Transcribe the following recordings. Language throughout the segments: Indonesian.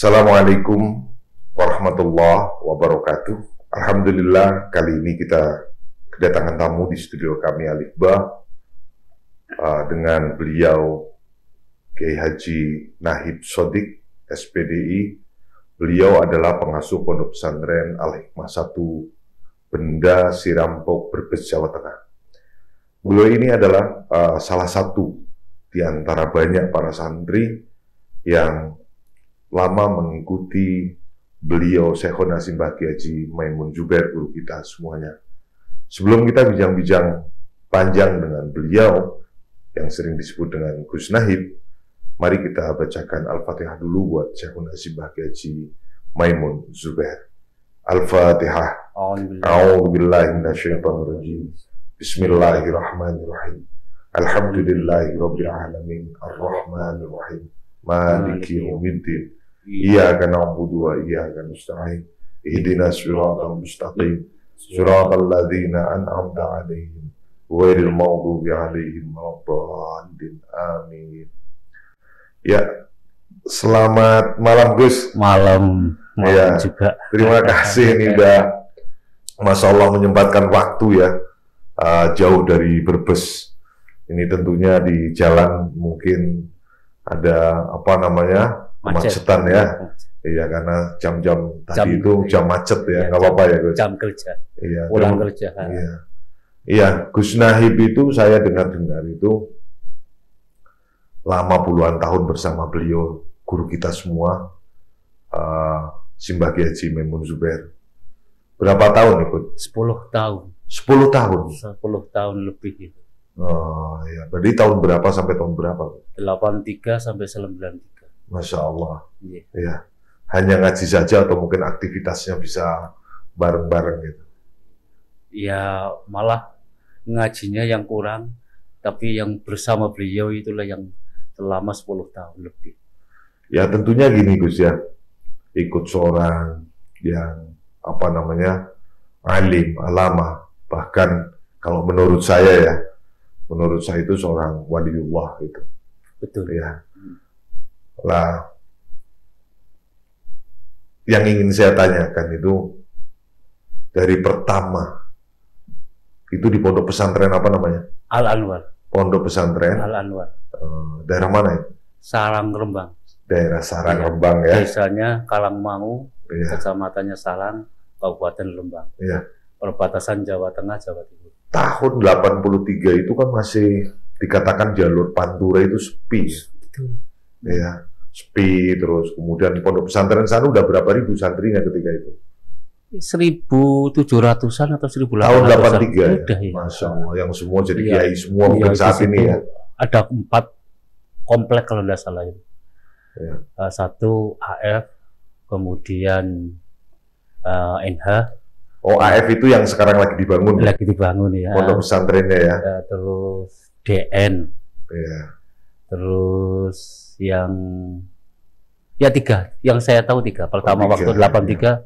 Assalamualaikum warahmatullahi wabarakatuh. Alhamdulillah, kali ini kita kedatangan tamu di studio kami Alifba dengan beliau Kiai Haji Nahib Shodiq, SPDI. Beliau adalah pengasuh Pondok Pesantren Al-Hikmah 1 Benda Sirampok, Brebes, Jawa Tengah. Beliau ini adalah salah satu di antara banyak para santri yang lama mengikuti beliau Syekhona Simbah Kiai Haji Maimun Zubair, guru kita semuanya. Sebelum kita bincang-bincang panjang dengan beliau yang sering disebut dengan Gus Nahib, mari kita bacakan Al-Fatihah dulu buat Syekhona Simbah Kiai Haji Maimun Zubair. Al-Fatihah. A'udzubillahi minasyaitonir rajim. Bismillahirrahmanirrahim. Alhamdulillahirabbil alamin, arrahmanir rahim, maliki yaumiddin. Iyyaka na'budu wa iyyaka nasta'in. Ihdinas siratal mustaqim. Siratal ladzina an'amta 'alaihim ghairil maghdubi 'alaihim waladdallin. Amin. Ya, selamat malam Gus. Malam ya, juga. Terima kasih ini udah Masya Allah menyempatkan waktu ya, jauh dari Brebes. Ini tentunya di jalan mungkin ada kemacetan ya. Iya, karena jam-jam tadi itu jam macet ya, nggak apa-apa ya Gus. Jam kerja. Iya, pulang kerja. Iya. Iya, Gus Nahib itu saya dengar-dengar itu lama puluhan tahun bersama beliau, guru kita semua, Simbah Kiai Haji Maimun Zubair. Berapa tahun ikut? 10 tahun. 10 tahun? 10 tahun lebih gitu. Oh iya, berarti tahun berapa sampai tahun berapa? 83 sampai 93. Masya Allah. Iya. Hanya ngaji saja atau mungkin aktivitasnya bisa bareng-bareng gitu? Ya malah ngajinya yang kurang, tapi yang bersama beliau itulah yang selama 10 tahun lebih. Ya tentunya gini Gus ya, ikut seorang yang alim, alama, bahkan kalau menurut saya itu seorang waliullah itu. Betul. Ya. Lah, yang ingin saya tanyakan itu dari pertama itu di pondok pesantren apa namanya? Al-Anwar. Pondok pesantren Al-Anwar. Daerah mana itu? Sarang Rembang. Daerah Sarang Rembang ya. Desanya Kalangmangu, kecamatannya Sarang, Kabupaten Rembang. Iya. Perbatasan Jawa Tengah, Jawa Timur. Tahun 83 itu kan masih dikatakan jalur Pantura itu sepi. Betul. Ya, sepi terus. Kemudian pondok pesantren sana udah berapa ribu santrinya ketika itu? 1.700-an atau 1.800-an. Tahun 83 ya? Udah, ya. Masya Allah, yang semua jadi kiai semua mungkin saat ini ya. Ada 4 komplek kalau tidak salah itu. Ya. Satu AF, kemudian NH. Oh, AF itu yang sekarang lagi dibangun? Lagi dibangun ya. Pondok pesantrennya ya. Terus DN. Ya. Terus yang 3, yang saya tahu 3. Pertama waktu 83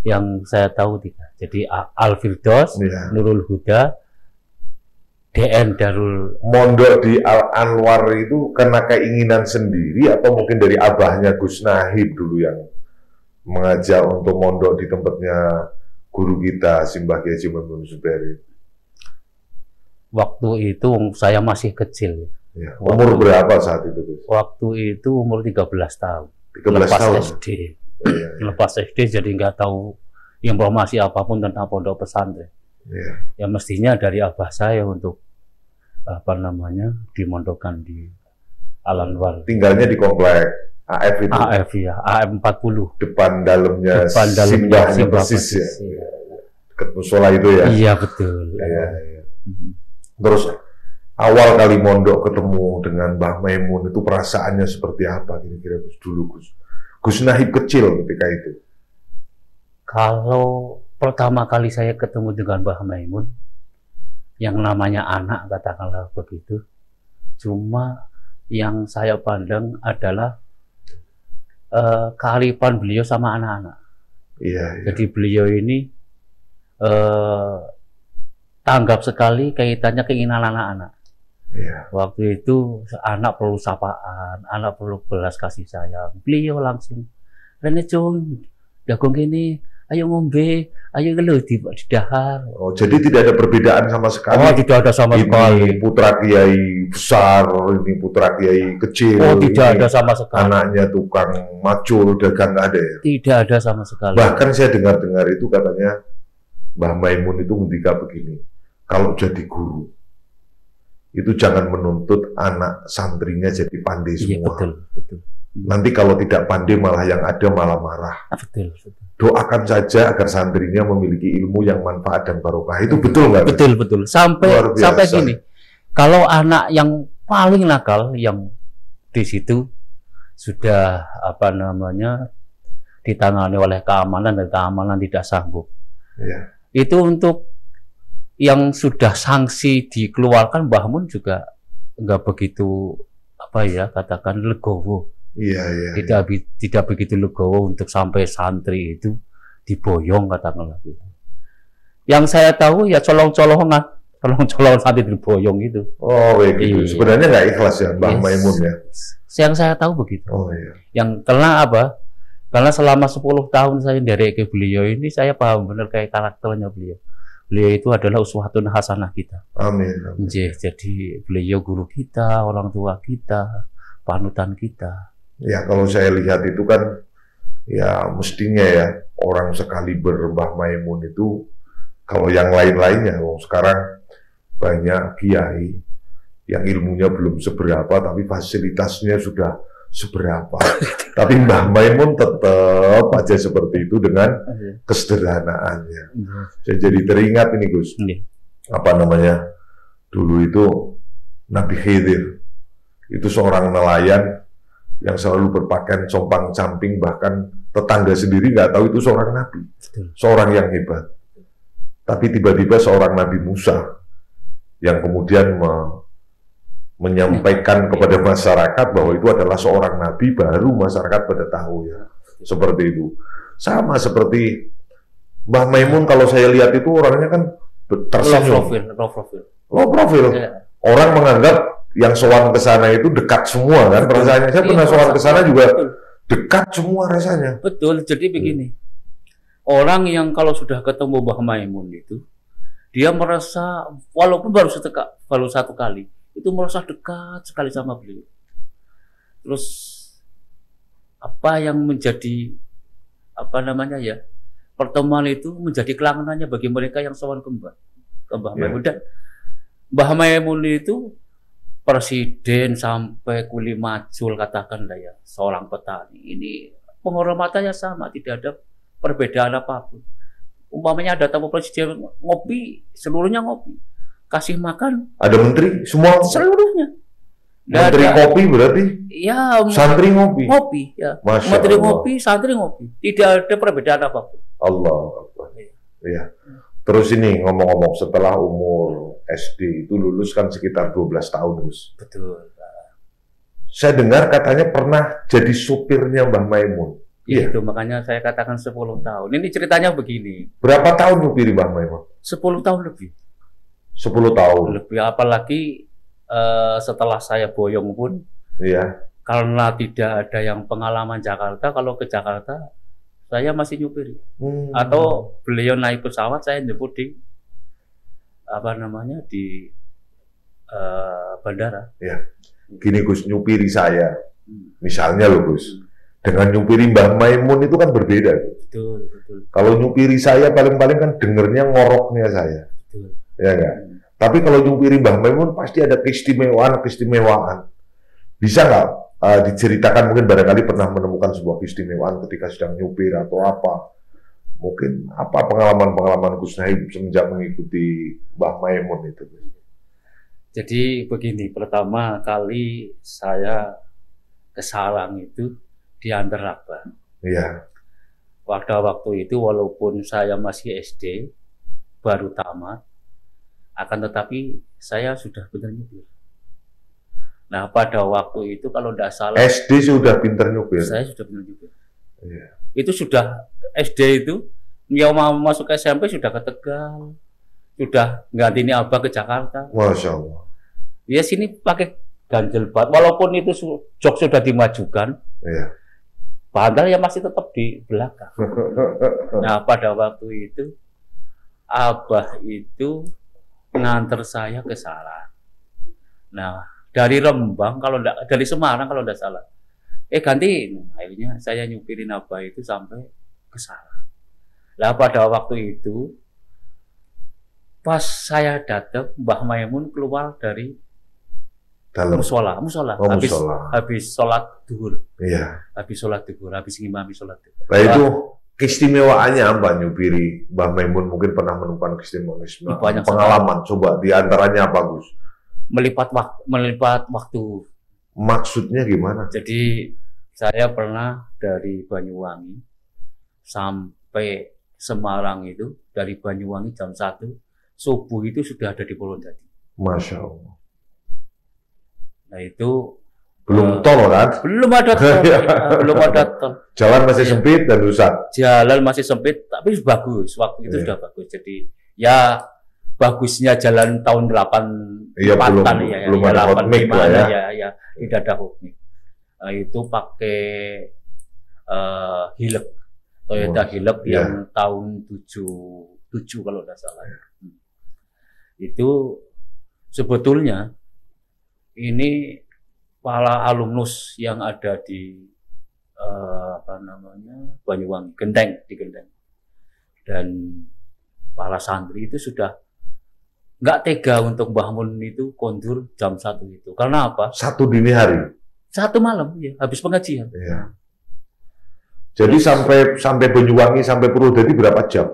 yang saya tahu 3. Jadi Al-Firdaus, Nurul Huda, DN Darul. Mondok di Al-Anwar itu karena keinginan sendiri atau mungkin dari abahnya Gus Nahib dulu yang mengajak untuk mondok di tempatnya guru kita Simbah Kiai Haji Maimun Zubair? Waktu itu saya masih kecil. Ya. Umur berapa saat itu Gus? Waktu itu umur 13 tahun. 13 lepas tahun. SD. Lepas SD jadi nggak tahu informasi apapun tentang pondok pesantren. Ya mestinya dari abah saya untuk dimondokkan di Al-Anwar. Tinggalnya di komplek AF itu. AF ya, AF 40. Depan dalamnya Simbah persis ya. Dekat musola itu ya. Iya betul. Ya. Terus awal kali mondok ketemu dengan Mbah Maimun itu perasaannya seperti apa kira-kira Gus dulu Gus? Gus Nahib kecil ketika itu. Kalau pertama kali saya ketemu dengan Mbah Maimun, yang namanya anak katakanlah begitu, cuma yang saya pandang adalah kearifan beliau sama anak-anak. Iya. Jadi beliau ini tanggap sekali kaitannya keinginan anak-anak. Iya. Waktu itu anak perlu sapaan, anak perlu belas kasih sayang. Beliau langsung rene cung, jagung gini, ayo ngombe, ayo ngeluh di dahar. Oh, jadi tidak ada perbedaan sama sekali. Oh, tidak ada sama sekali. Ini putra kiai besar, ini putra kiai kecil. Oh, tidak ini ada sama sekali. Anaknya tukang macul, dagang, nggak ada ya? Tidak ada sama sekali. Bahkan saya dengar-dengar itu katanya Mbah Maimun itu ngendika begini, kalau jadi guru itu jangan menuntut anak santrinya jadi pandai Iya, semua. betul. Nanti kalau tidak pandai malah yang ada malah marah. Betul. Doakan saja agar santrinya memiliki ilmu yang manfaat dan barokah. Itu betul nggak? Betul. Sampai gini, kalau anak yang paling nakal yang di situ sudah ditangani oleh keamanan dan keamanan tidak sanggup. Ya. Itu untuk yang sudah sanksi dikeluarkan, Mbah Mun juga nggak begitu katakan legowo. Iya. Tidak begitu legowo untuk sampai santri itu diboyong katakanlah gitu. Yang saya tahu ya colong-colongan santri diboyong itu. Oh, begitu. Iya. Sebenarnya nggak ikhlas ya Mbah Maimun ya. Yang saya tahu begitu. Oh iya. Yang karena apa? Karena selama 10 tahun saya dari ke beliau ini, saya paham benar kayak karakternya beliau. Beliau itu adalah uswatun hasanah kita. Amin. Jadi beliau guru kita, orang tua kita, panutan kita. Ya kalau saya lihat itu kan ya mestinya ya orang sekaliber Mbah Maimun itu, kalau yang lain-lainnya, sekarang banyak kiai yang ilmunya belum seberapa tapi fasilitasnya sudah seberapa. Tapi Mbah Maimun tetap aja seperti itu dengan kesederhanaannya. Saya jadi teringat ini Gus, dulu itu Nabi Khidir itu seorang nelayan yang selalu berpakaian compang-camping, bahkan tetangga sendiri nggak tahu itu seorang nabi, seorang yang hebat. Tapi tiba-tiba seorang Nabi Musa yang kemudian menyampaikan kepada masyarakat bahwa itu adalah seorang nabi, baru masyarakat pada tahu ya. Seperti itu. Sama seperti Mbah Maimun, kalau saya lihat itu orangnya kan tersenyum. Low profil. Yeah. Orang menganggap yang sowan ke sana itu dekat semua kan rasanya. Saya pernah sowan ke sana juga dekat semua rasanya. Betul. Jadi begini. Orang yang kalau sudah ketemu Mbah Maimun itu, dia merasa walaupun baru satu kali, itu merasa dekat sekali sama beliau. Terus apa yang menjadi pertemuan itu menjadi kelanganannya bagi mereka yang sowan ke Mbah Maimun. Dan Mbah Maimun itu presiden sampai kuli macul, katakanlah ya, seorang petani. Ini penghormatannya sama, tidak ada perbedaan apapun. Umpamanya ada tamu presiden ngopi, seluruhnya ngopi. Kasih makan. Ada menteri, semua seluruhnya. Menteri kopi berarti? Ya. Santri ngopi. Ngopi, ya. Menteri ngopi, santri ngopi. Tidak ada perbedaan apapun. Allah. Iya. Terus ini ngomong-ngomong, setelah umur SD itu lulus kan sekitar 12 tahun, Gus. Betul. Saya dengar katanya pernah jadi supirnya Mbah Maimun. Iya. Itu makanya saya katakan 10 tahun. Ini ceritanya begini. Berapa tahun nyupiri Mbah Maimun? 10 tahun lebih. 10 tahun. Lebih, apalagi setelah saya boyong pun. Iya. Karena tidak ada yang pengalaman Jakarta, kalau ke Jakarta saya masih nyupiri. Atau beliau naik pesawat, saya jemput di di bandara. Ya. Gini Gus, nyupiri saya. Misalnya loh Gus. Dengan nyupiri Mbah Maimun itu kan berbeda. Betul. Kalau nyupiri saya paling-paling kan dengernya ngoroknya saya. Betul. Ya enggak? Tapi kalau nyupiri Mbah Maimun pasti ada keistimewaan. Bisa nggak diceritakan, mungkin barangkali pernah menemukan sebuah keistimewaan ketika sedang nyupir atau apa? Mungkin apa pengalaman-pengalaman Gus Naib semenjak mengikuti Mbah Maimun itu? Jadi begini, pertama kali saya ke Salang itu diantar Abah. Iya. Pada waktu itu walaupun saya masih SD, baru tamat, akan tetapi saya sudah benar nyupir. Nah pada waktu itu kalau tidak salah SD sudah pinter nyupir. Saya sudah pinter nyupir. Iya. Itu sudah SD itu, yang mau masuk ke SMP sudah ke Tegal, sudah gantiin Abah ke Jakarta. Masya Allah. Ya sini pakai ganjel bat, walaupun itu jok sudah dimajukan. Iya. bantal ya masih tetap di belakang. Nah, pada waktu itu Abah itu nganter saya ke Salah. Nah, dari Rembang kalau enggak, dari Semarang kalau enggak salah. Ganti. Nah, akhirnya saya nyupirin Abah itu sampai ke Salah. Lah pada waktu itu pas saya datang, Mbah Maimun keluar dari dalam musola, Oh, habis sholat duhur, iya. habis ngimami sholat duhur. Nah itu keistimewaannya apa nyupiri Mbah Maimun? Mungkin pernah menemukan keistimewaan pengalaman. Coba diantaranya apa, Gus? Melipat waktu. Maksudnya gimana? Jadi saya pernah dari Banyuwangi sampai Semarang itu, dari Banyuwangi jam 1 subuh itu sudah ada di Purwodadi. Masya Allah. Nah itu belum tol kan? Belum ada tol. Belum ada tol. Jalan masih sempit dan rusak. Jalan masih sempit, tapi bagus. Waktu itu sudah bagus. Jadi ya bagusnya jalan tahun 84 belum ada hotmix ya. Tidak ada hotmix. Nah, itu pakai Hilux. Toyota Hilux yang tahun 77 kalau tidak salah. Itu sebetulnya ini para alumnus yang ada di Banyuwangi, di Genteng, dan para santri itu sudah nggak tega untuk Mbah Mun itu kondur jam 1 itu. Karena apa? 1 dini hari. 1 malam ya, habis pengajian. Iya. Jadi sampai Banyuwangi sampai Purwodadi berapa jam?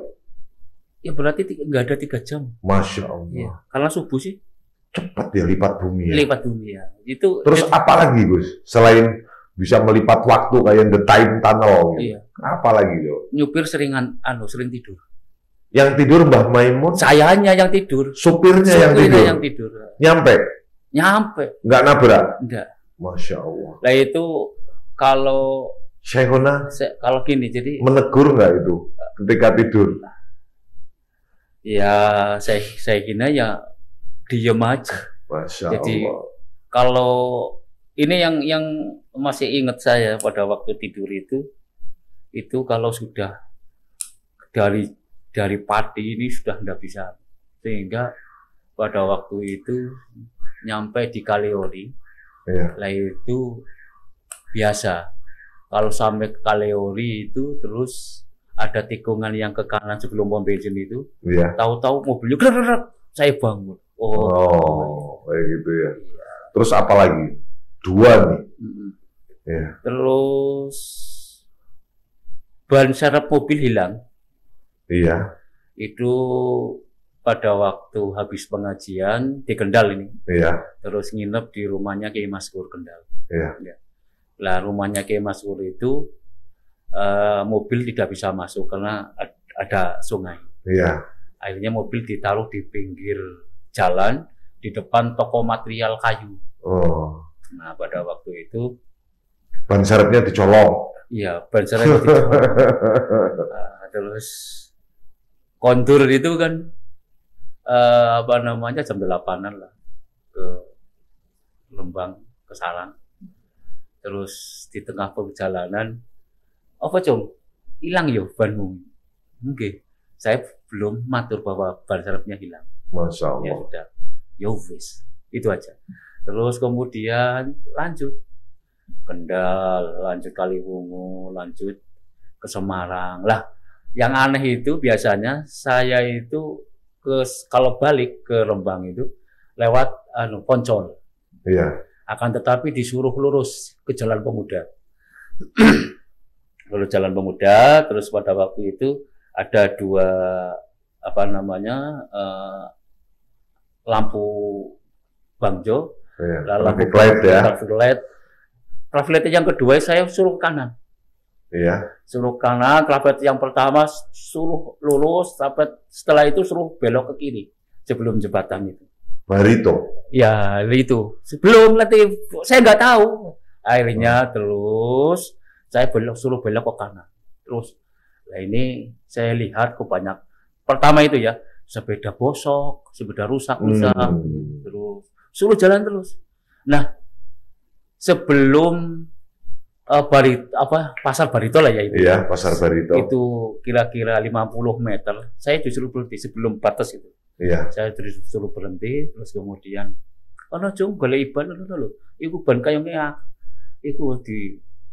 Ya berarti nggak ada 3 jam. Masya Allah. Ya, karena subuh sih. Cepat ya lipat bumi ya. Lipat bumi ya. Itu. Terus apa lagi, Gus? Selain bisa melipat waktu kayak the time tunnel gitu. Iya. Apa lagi, yo? Nyupir sering tidur. Yang tidur Mbah Maimun? Sayanya yang tidur. Supirnya yang tidur. Nyampe? Nggak nabrak? Enggak. Masya Allah. Nah itu kalau Syekhona kalau gini, jadi menegur nggak itu ketika tidur? Ya saya kira ya diem aja. Masya jadi Allah. kalau ini yang masih ingat saya pada waktu tidur itu kalau sudah dari pati ini sudah tidak bisa, sehingga pada waktu itu nyampe di Kaleori. Lah itu biasa. Kalau sampai ke Kaleori itu terus ada tikungan yang ke kanan sebelum pom bensin itu. Tahu-tahu mobilnya gerak, saya bangun. Kayak gitu ya. Terus apa lagi? 2 nih. Terus ban serep mobil hilang. Iya. Itu pada waktu habis pengajian di Kendal ini. Iya. Terus nginep di rumahnya Kiai Maskur Kendal. Iya. Lah rumahnya Kiai Maskur itu mobil tidak bisa masuk karena ada sungai. Iya. Akhirnya mobil ditaruh di pinggir jalan di depan toko material kayu. Nah pada waktu itu ban serepnya dicolong. Iya, ban serepnya dicolong. Terus kontur itu kan jam 8-an lah ke Lembang, ke Salang. Terus di tengah perjalanan, apa cung? Hilang ya banmu? Mungkin saya belum matur bahwa ban serepnya hilang. Masya Allah. Ya sudah, ya wis, itu aja. Terus kemudian lanjut Kendal, lanjut Kaliwungu, lanjut ke Semarang. Lah, yang aneh itu biasanya saya itu kalau balik ke Rembang itu lewat Poncol. Iya. Akan tetapi disuruh lurus ke Jalan Pemuda. Lalu Jalan Pemuda, terus pada waktu itu ada 2 lampu Bangjo, lampu light ya. Traffic light yang kedua saya suruh ke kanan. Iya. Suruh kanan, traffic light yang pertama suruh lurus, setelah itu suruh belok ke kiri sebelum jembatan itu. Barito. Ya itu sebelum nanti saya nggak tahu. Akhirnya terus saya suruh belok ke kanan. Terus, nah ini saya lihat kok banyak. Pertama itu ya sepeda bosok, sepeda rusak, terus suruh jalan terus. Nah sebelum Pasar Barito lah ya itu. Iya, Pasar Barito. Itu kira-kira 50 meter. Saya justru berhenti sebelum batas itu. Iya. Saya disuruh berhenti, terus kemudian, ono cung golek ban ngono lho. Iku ban kayongnya, iku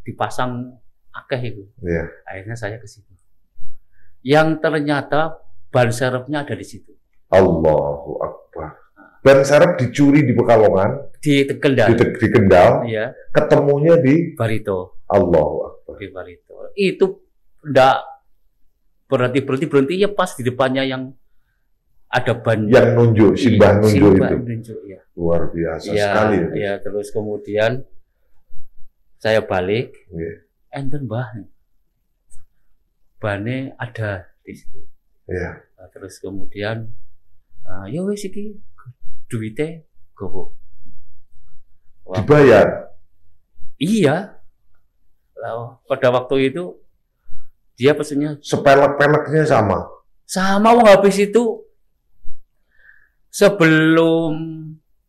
dipasang akeh itu. Iya. Akhirnya saya ke situ. Yang ternyata ban serepnya ada di situ. Allahu Akbar. Ban serep dicuri di Pekalongan, Di Kendal. di Kendal, Iya, ketemunya di Barito. Allahu Akbar. Di Barito. Itu enggak berhenti ya pas di depannya yang ada ban. Yang nunjuk, simbah nunjuk itu. Nunjuk, ya. Luar biasa Ya, sekali. ya, terus kemudian saya balik, Iya. enten mbah, bannya ada di situ. Iya. Nah, terus kemudian, ya wes iki duitnya gowo. Wah, Dibayar. iya. Lah, pada waktu itu dia pesennya Sepelek-peleknya sama. sama wong habis itu sebelum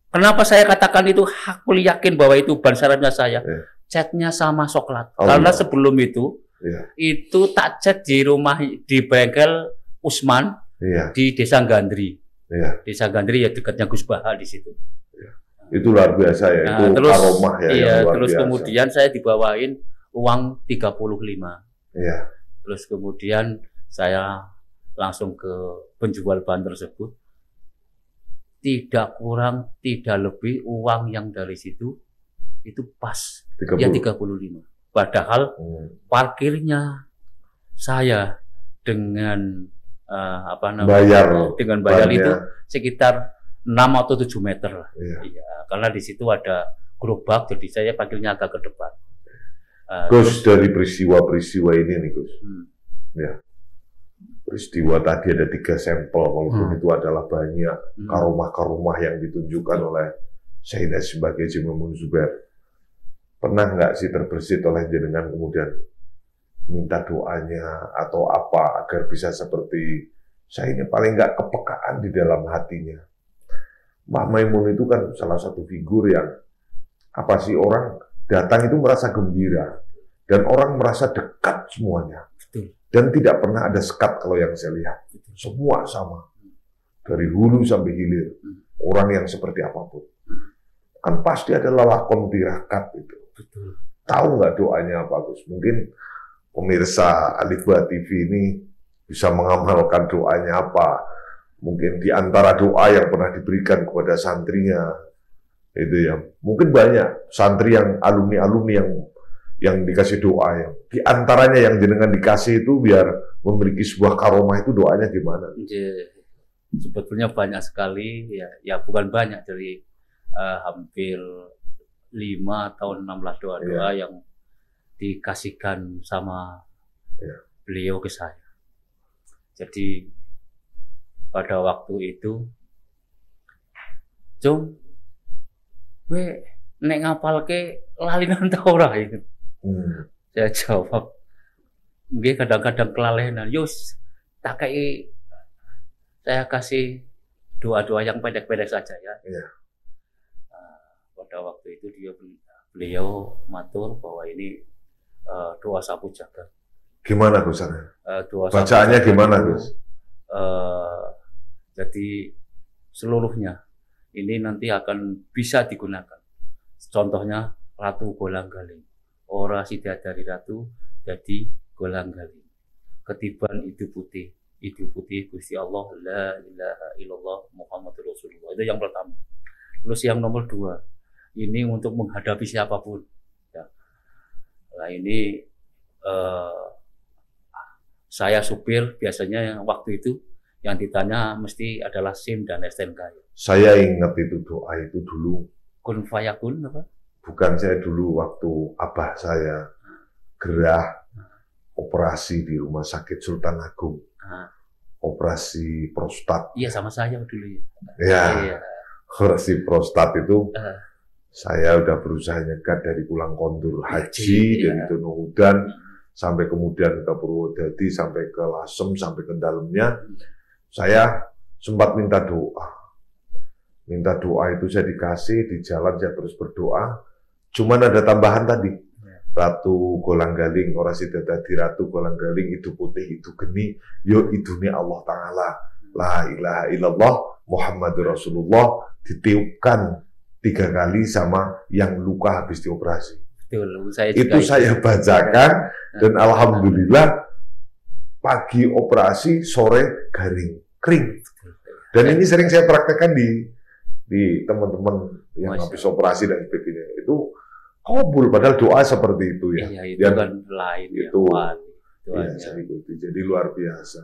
kenapa saya katakan itu aku yakin bahwa itu ban serepnya saya. Iya. Catnya sama coklat. Allah. Karena sebelum itu Iya. itu tak cat di rumah di bengkel Usman Iya. di Desa Gandri. Iya. Desa Gandri ya dekatnya Gus Baha di situ. Itu luar biasa ya. Nah, Itu terus aromah ya iya, yang luar terus biasa. kemudian saya dibawain uang 35. Iya. Terus kemudian saya langsung ke penjual ban tersebut. Tidak kurang, tidak lebih uang yang dari situ itu pas 30. ya 35. Padahal parkirnya saya dengan dengan bayar itu sekitar 6 atau 7 meter lah. Iya. Iya, karena di situ ada gerobak, jadi saya parkirnya agak ke depan. Gus, dari peristiwa-peristiwa ini nih Gus. Ya. Peristiwa tadi ada 3 sampel, walaupun itu adalah banyak karomah-karomah yang ditunjukkan oleh Syahid sebagai Jimamun Zubair. Pernah nggak sih terbersit oleh jenengan kemudian minta doanya atau apa agar bisa seperti saya ini, paling nggak kepekaan di dalam hatinya. Mbak Maimun itu kan salah satu figur yang apa sih, orang datang itu merasa gembira dan orang merasa dekat semuanya. Betul. Dan tidak pernah ada sekat kalau yang saya lihat. Semua sama. Dari hulu sampai hilir. Orang yang seperti apapun. Kan pasti ada lelakon tirakat itu. Betul. Tahu nggak doanya apa, Gus? Mungkin pemirsa Alif-Ba TV ini bisa mengamalkan doanya apa. Mungkin di antara doa yang pernah diberikan kepada santrinya. Itu ya. Mungkin banyak santri yang alumni-alumni yang dikasih doa yang di antaranya yang jenengan dikasih itu biar memiliki sebuah karomah, itu doanya gimana? Sebetulnya banyak sekali ya bukan banyak, dari hampir 5 atau 16 doa-doa yang dikasihkan sama beliau ke saya. Jadi pada waktu itu, Cung, we nek ngapalke lalinan ta ora itu. Saya jawab, nggih kadang-kadang kelalenan. Yus, tak kayak saya kasih doa-doa yang pendek-pendek saja ya. Iya. Pada waktu itu beliau matur bahwa ini doa sapu jagat. Gimana Gus? Bacaannya gimana Gus? Jadi seluruhnya ini nanti akan bisa digunakan. Contohnya Ratu Golang-galing. Ora sida dari ratu jadi golang-galing. Ketiban itu putih Gusti Allah, la ilaha illallah Muhammadur Rasulullah. Itu yang pertama. Terus yang nomor 2, ini untuk menghadapi siapapun. Ya. Nah ini saya supir, biasanya waktu itu yang ditanya mesti adalah SIM dan STNK. Saya ingat itu doa itu dulu. Kun fayakun apa? Bukan, saya dulu waktu abah saya gerah operasi di Rumah Sakit Sultan Agung. Operasi prostat. Iya, sama saya dulu ya. Ya, operasi prostat itu saya udah berusaha nyegat dari pulang kondur haji, dari Tonohudan sampai kemudian ke Purwodadi, sampai ke Lasem, sampai ke dalamnya. Saya sempat minta doa. Minta doa itu saya dikasih, di jalan saya terus berdoa. Cuman ada tambahan tadi. Ratu Golanggaling ora sida dadi ratu Golanggaling, itu putih itu geni yo idune Allah Ta'ala. La ilaha illallah Muhammadur Rasulullah ditiupkan 3 kali sama yang luka habis dioperasi. Betul, saya Itu saya bacakan dan alhamdulillah pagi operasi, sore garing, kering. Dan ini sering saya praktekkan di teman-teman yang habis operasi dan sebagainya. Itu kabul, padahal doa seperti itu ya. Iya, itu kan lain itu, ya. Jadi luar biasa.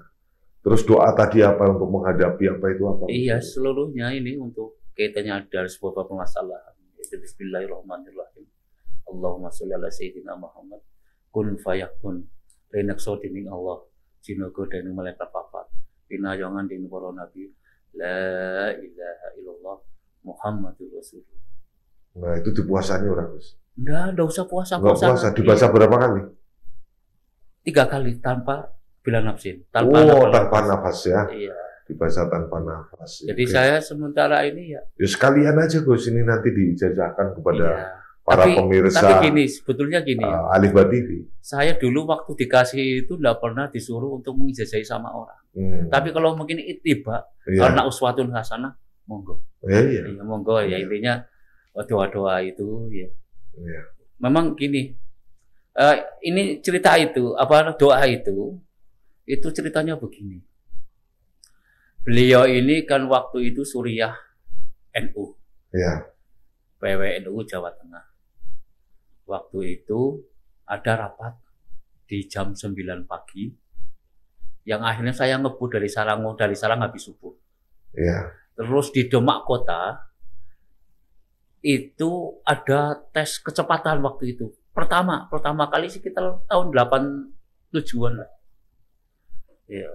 Terus doa tadi apa untuk menghadapi apa itu apa? Iya, seluruhnya ini untuk kaitannya dari sebuah permasalahan. Itu Bismillahirrahmanirrahim. Allahumma sholli ala sayyidina Muhammad kun fayakun renak sodining Allah jinogo dening malaikat papat pinayangan dening para nabi la ilaha illallah Muhammadur Rasulullah. Nah itu dipuasanya orang Gus? Enggak usah puasa. Enggak puasa, dibaca berapa kali? 3 kali tanpa bila nafsin. Tanpa nafas ya? Iya. Dibaca tanpa nafas. Jadi saya sementara ini ya sekalian aja Gus, ini nanti diijazahkan kepada para pemirsa. Tapi gini, sebetulnya gini Alif Ba TV. Saya dulu waktu dikasih itu tidak pernah disuruh untuk mengijazahi sama orang. Tapi kalau mungkin ittiba karena uswatun hasanah, monggo. Iya, monggo ya intinya doa-doa itu ya. Memang gini, ini cerita itu doa itu ceritanya begini. Beliau ini kan waktu itu Suriah NU. Iya. PWNU Jawa Tengah. Waktu itu ada rapat di jam 9 pagi yang akhirnya saya ngebut dari Salang habis subuh. Iya. Terus di Demak Kota itu ada tes kecepatan waktu itu. Pertama kali sekitar tahun 87-an lah. Ya.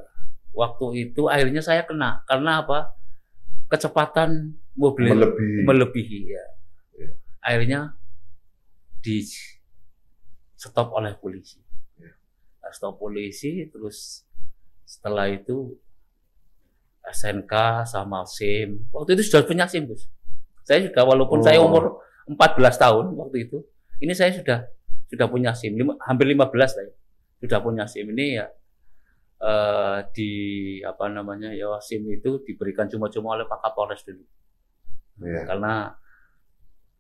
Waktu itu akhirnya saya kena karena apa? Kecepatan mobil melebihi ya. Akhirnya di stop oleh polisi. Stop polisi, terus setelah itu SNK sama SIM. Waktu itu sudah punya SIM, Gus. Saya sudah, walaupun saya umur 14 tahun waktu itu, ini saya sudah punya SIM, hampir 15 saya. Sudah punya SIM ini ya SIM itu diberikan cuma-cuma oleh Pak Kapolres dulu. Karena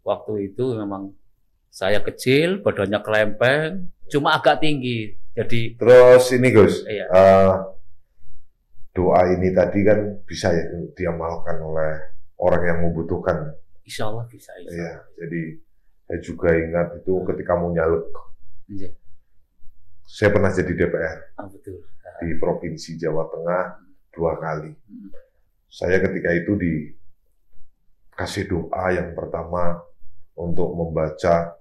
waktu itu memang saya kecil, badannya kelempeng, cuma agak tinggi. Jadi terus ini Gus, doa ini tadi kan bisa ya diamalkan oleh orang yang membutuhkan. Insya Allah bisa. Iya, jadi saya juga ingat itu ketika mau nyalek. Saya pernah jadi DPR betul. Di Provinsi Jawa Tengah 2 kali. Saya ketika itu dikasih doa yang pertama untuk membaca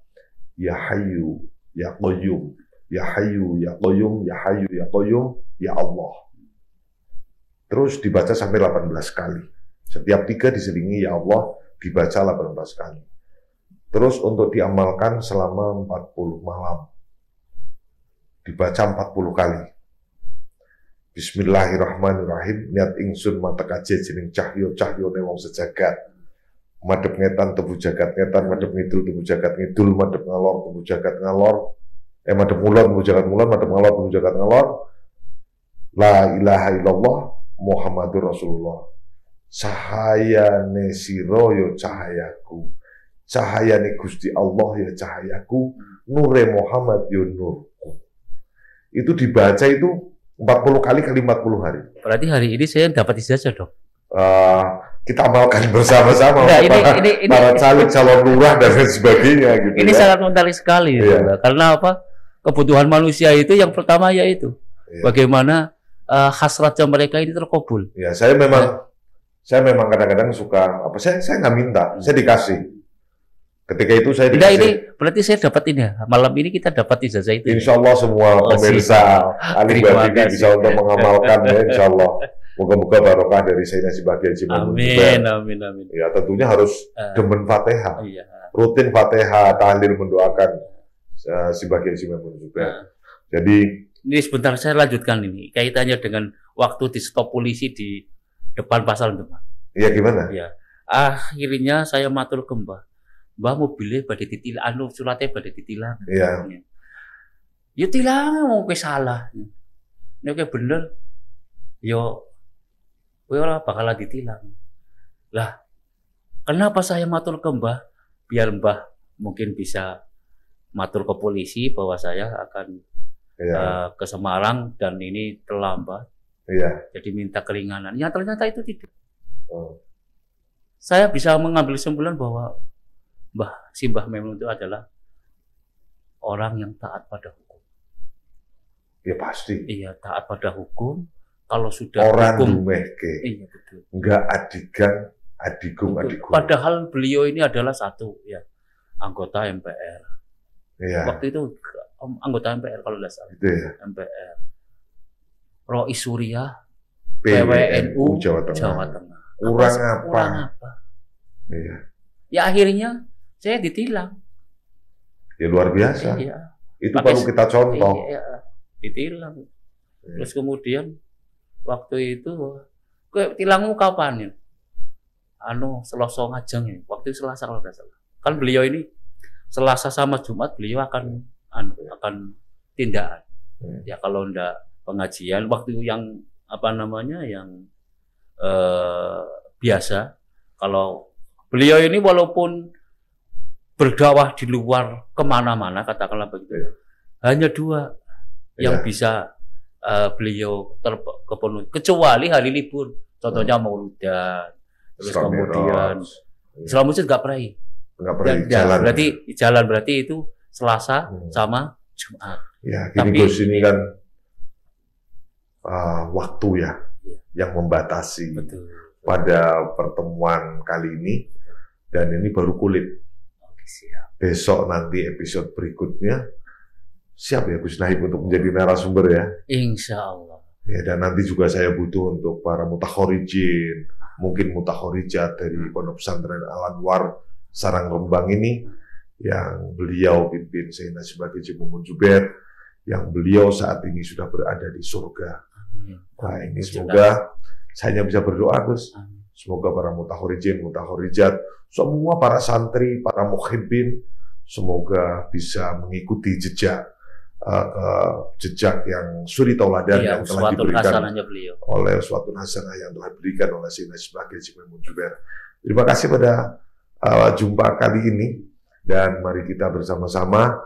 Ya Hayyu Ya Qayyum, Ya Hayyu Ya Qayyum, Ya Hayyu Ya Qayyum, Ya Allah. Terus dibaca sampai 18 kali. Setiap 3 diselingi Ya Allah, dibaca 18 kali. Terus untuk diamalkan selama 40 malam. Dibaca 40 kali. Bismillahirrahmanirrahim. Niat ingsun matekaje jeneng cahyo-cahyone wong sejagat. Madhep ngetan tebu jagat ngetan, madhep ngidul tebu jagat ngidul, madhep ngalor tebu jagat ngalor, madhep ngulon tebu jagat ngulon, madhep ngalor tebu jagat ngalor. La ilaha illallah Muhammadur Rasulullah. Cahayane sira ya cahayaku, cahayane Gusti Allah ya cahayaku, nure Muhammad ya nurku. Itu dibaca itu 40 kali 40 hari. Berarti hari ini saya dapat ijazah dong. Kita amalkan bersama-sama. Ini para calon lurah dan sebagainya gitu. Ini sangat menarik sekali karena apa? Kebutuhan manusia itu yang pertama yaitu bagaimana hasratnya mereka ini terkabul. Ya, saya memang kadang-kadang suka saya nggak minta, saya dikasih. Ketika itu saya dikasih. Ini berarti saya dapat ini ya. Malam ini kita dapat ijazah itu. Insya Allah semua pemirsa Alif Ba TV bisa untuk mengamalkan ya, insya Allah. Moga-moga barokah dari Sayyidina Sibaghi Haji Maimun Zubair. Amin. Ya tentunya harus demen Fatihah. Rutin Fatihah, tahlil mendoakan Sibaghi Haji Maimun Zubair. Jadi ini sebentar saya lanjutkan ini kaitannya dengan waktu di stop polisi di depan pasar Demak. Iya gimana? Ya. Akhirnya saya matur ke Mbah. Mbah mobilnya badhe ditilang, anu suratnya badhe ditilang. Iya. Ya tilang wong kowe salah. Nek kowe bener, yo kowe ora bakal ditilang. Lah, kenapa saya matur ke Mbah? Biar Mbah mungkin bisa matur ke polisi bahwa saya akan ke Semarang dan ini terlambat. Iya. Jadi minta keringanan. Ya ternyata itu tidak. Saya bisa mengambil kesimpulan bahwa Mbah Maimun itu adalah orang yang taat pada hukum. Ya pasti. Iya, taat pada hukum. Kalau sudah orang hukum, dumehke. iya betul. Enggak adigan, adigung. Padahal beliau ini adalah satu, ya, anggota MPR. Iya. Waktu itu anggota MPR kalau tidak salah. Itu ya. MPR. Rois Surya, PWNU Jawa Tengah. Kurang apa? Iya. Ya akhirnya saya ditilang. Ya luar biasa. Iya. Itu baru kita contoh. Iya, ditilang. Iya. Terus kemudian waktu itu, kowe tilangmu kapan ya? Selasa ngajeng ya. Waktu itu Selasa kalau nggak salah. Kan beliau ini Selasa sama Jumat beliau akan tindakan. Ya kalau ndak pengajian waktu yang yang biasa. Kalau beliau ini walaupun berdakwah di luar kemana-mana katakanlah begitu, hanya 2 yang bisa beliau kepenuhi, kecuali hari libur, contohnya Mauludan, terus kemudian Islam Masjid nggak pernah. Jalan berarti itu Selasa sama Jumat. Ya, gini Gus, ini kan waktu ya yang membatasi. Betul. Pada pertemuan kali ini, dan ini baru kulit. Oke, siap. Besok nanti episode berikutnya siap ya Gus Nahib untuk menjadi narasumber ya. Insya Allah. Ya, dan nanti juga saya butuh untuk para mutakhorijin, mungkin mutakhorijat dari Pondok Pesantren Al-Anwar Sarang Rembang ini, yang beliau pimpin Sayyidina sebagai Jimumun Jubair, yang beliau saat ini sudah berada di surga. Nah ini semoga saya hanya bisa berdoa Gus. Semoga para mutakhorijin, mutakhorijat, semua para santri, para muhibbin, semoga bisa mengikuti jejak yang suri tauladan yang telah diberikan oleh suatu hasanah yang telah diberikan oleh Sayyidina sebagai Jimumun Jubair. Terima kasih pada jumpa kali ini, dan mari kita bersama-sama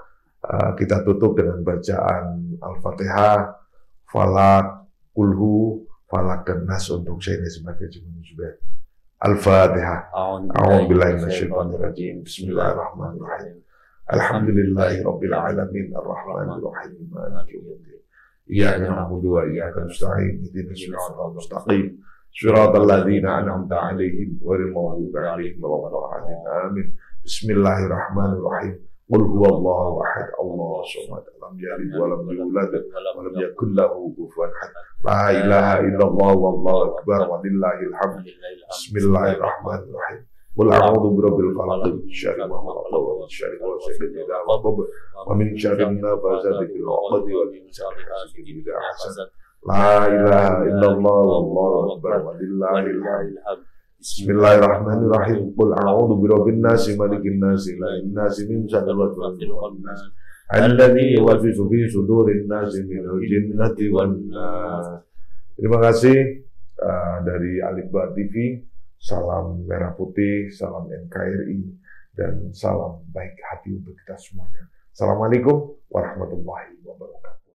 kita tutup dengan bacaan Al-Fatihah, Falak, Kulhu, Falak dan Nas untuk Sayyidina sebagai Jimumun Jubair. Al-Fatihah. A'udzubillahi minasyaitonirrajim. Bismillahirrahmanirrahim. Alhamdulillahi rabbil alamin arrahmanir rahim maliki yaumiddin. Iyyaka na'budu wa iyyaka nasta'in. Ihdinas siratal mustaqim. Shiratal ladzina an'amta 'alaihim ghairil maghdubi 'alaihim waladdallin. Amin. Bismillahirrahmanirrahim. Qul huwallahu ahad, Allahu samad, lam yalid wa lam yulad wa lam yakul lahu kufuwan ahad. La ilaha illallah wallahu akbar walillahil hamd. Bismillahirrahmanirrahim. Qul a'udzu birabbil falaq min syarri ma khalaq wa min syarri ghasiqin idza waqab wa min syarri an-nafasati fil 'uqad wa min syarri hasidin idza hasad. La ilaha illallah wallahu akbar walillahil hamd. Bismillahirrahmanirrahim. Qul a'udzu birabbin nas, malikin nas, ilahin nas, min syarril waswasil alladzi yuwaswisu fi sudurin nas minal jinnati wan nas. Terima kasih dari Alif-Ba TV. Salam merah putih, salam NKRI, dan salam baik hati untuk kita semuanya. Assalamualaikum warahmatullahi wabarakatuh.